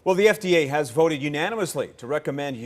Well, the FDA has voted unanimously to recommend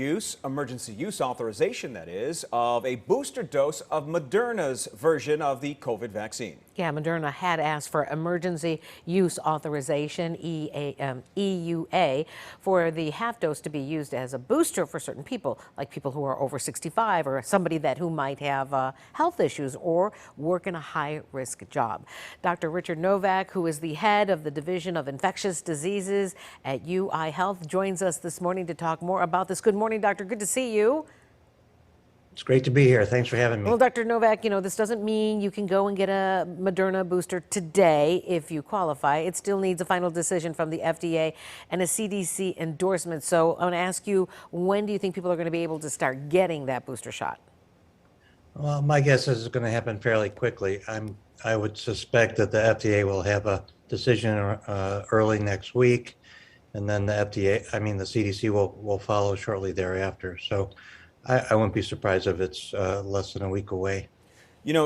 emergency use authorization, that is, of a booster dose of Moderna's version of the COVID vaccine. Yeah, Moderna had asked for emergency use authorization, EUA, for the half dose to be used as a booster for certain people, like people who are over 65 or somebody who might have health issues or work in a high-risk job. Dr. Richard Novak, who is the head of the Division of Infectious Diseases at UI Health, joins us this morning to talk more about this. Good morning, doctor. Good to see you. It's great to be here. Thanks for having me. Well, Dr. Novak, this doesn't mean you can go and get a Moderna booster today if you qualify. It still needs a final decision from the FDA and a CDC endorsement. So I want to ask you, when do you think people are going to be able to start getting that booster shot? Well, my guess is it's going to happen fairly quickly. I would suspect that the FDA will have a decision early next week, and then the CDC will follow shortly thereafter. So I wouldn't be surprised if it's less than a week away. And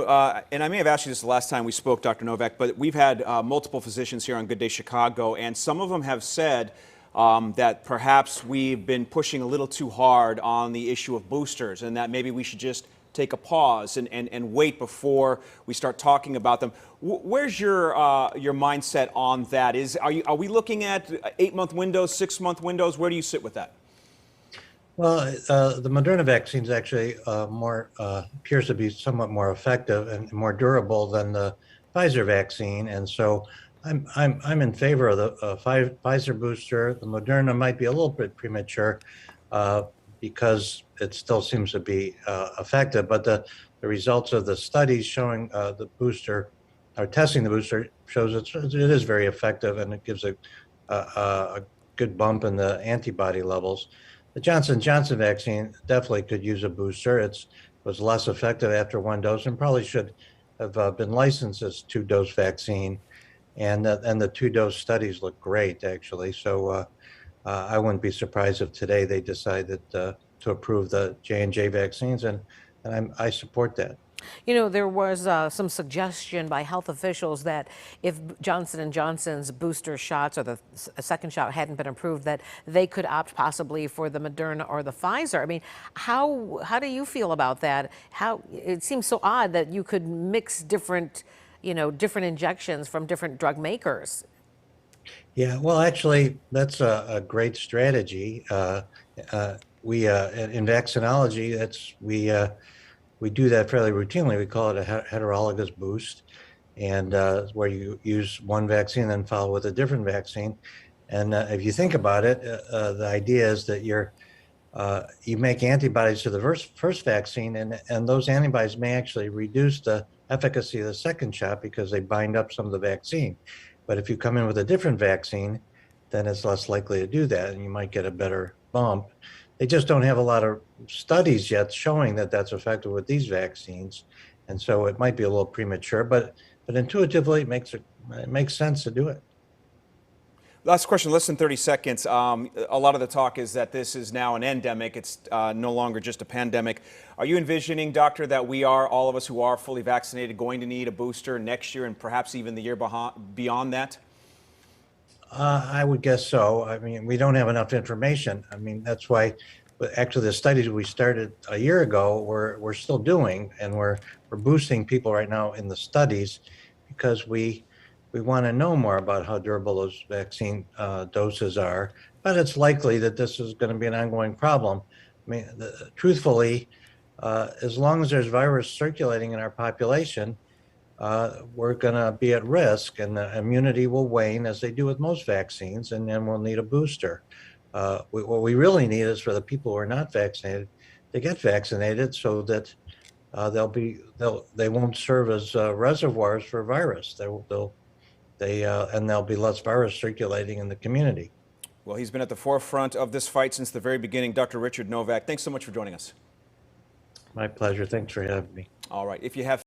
I may have asked you this the last time we spoke, Dr. Novak, but we've had multiple physicians here on Good Day Chicago, and some of them have said that perhaps we've been pushing a little too hard on the issue of boosters, and that maybe we should just take a pause and wait before we start talking about them. Where's your mindset on that? Are we looking at 8-month windows, 6-month windows? Where do you sit with that? Well, the Moderna vaccine is actually appears to be somewhat more effective and more durable than the Pfizer vaccine, and so I'm in favor of the Pfizer booster. The Moderna might be a little bit premature because it still seems to be effective, but the results of the studies showing the booster or testing the booster shows it is very effective, and it gives a good bump in the antibody levels. The Johnson & Johnson vaccine definitely could use a booster. It was less effective after one dose and probably should have been licensed as 2-dose vaccine. And the 2-dose studies look great, actually. So I wouldn't be surprised if today they decided to approve the J&J vaccines, and I support that. There was some suggestion by health officials that if Johnson & Johnson's booster shots or the second shot hadn't been approved, that they could opt possibly for the Moderna or the Pfizer. I mean, how do you feel about that? It seems so odd that you could mix different injections from different drug makers. Yeah, well, actually, that's a great strategy. In vaccinology, we do that fairly routinely. We call it a heterologous boost, and where you use one vaccine and then follow with a different vaccine. And if you think about it, the idea is that you make antibodies to the first vaccine, and those antibodies may actually reduce the efficacy of the second shot because they bind up some of the vaccine. But if you come in with a different vaccine, then it's less likely to do that, and you might get a better bump. They just don't have a lot of studies yet showing that that's effective with these vaccines, and so it might be a little premature. But intuitively, it makes sense to do it. Last question, less than 30 seconds. A lot of the talk is that this is now an endemic. It's no longer just a pandemic. Are you envisioning, doctor, that all of us who are fully vaccinated, going to need a booster next year and perhaps even the year beyond that? I would guess so. I mean, we don't have enough information. I mean, that's why actually the studies we started a year ago we're still doing, and we're boosting people right now in the studies because we want to know more about how durable those vaccine doses are. But it's likely that this is going to be an ongoing problem. I mean, truthfully, as long as there's virus circulating in our population, we're going to be at risk, and the immunity will wane as they do with most vaccines, and then we'll need a booster. What we really need is for the people who are not vaccinated to get vaccinated so that they won't serve as reservoirs for virus. And there'll be less virus circulating in the community. Well, he's been at the forefront of this fight since the very beginning. Dr. Richard Novak, thanks so much for joining us. My pleasure. Thanks for having me. All right. If you have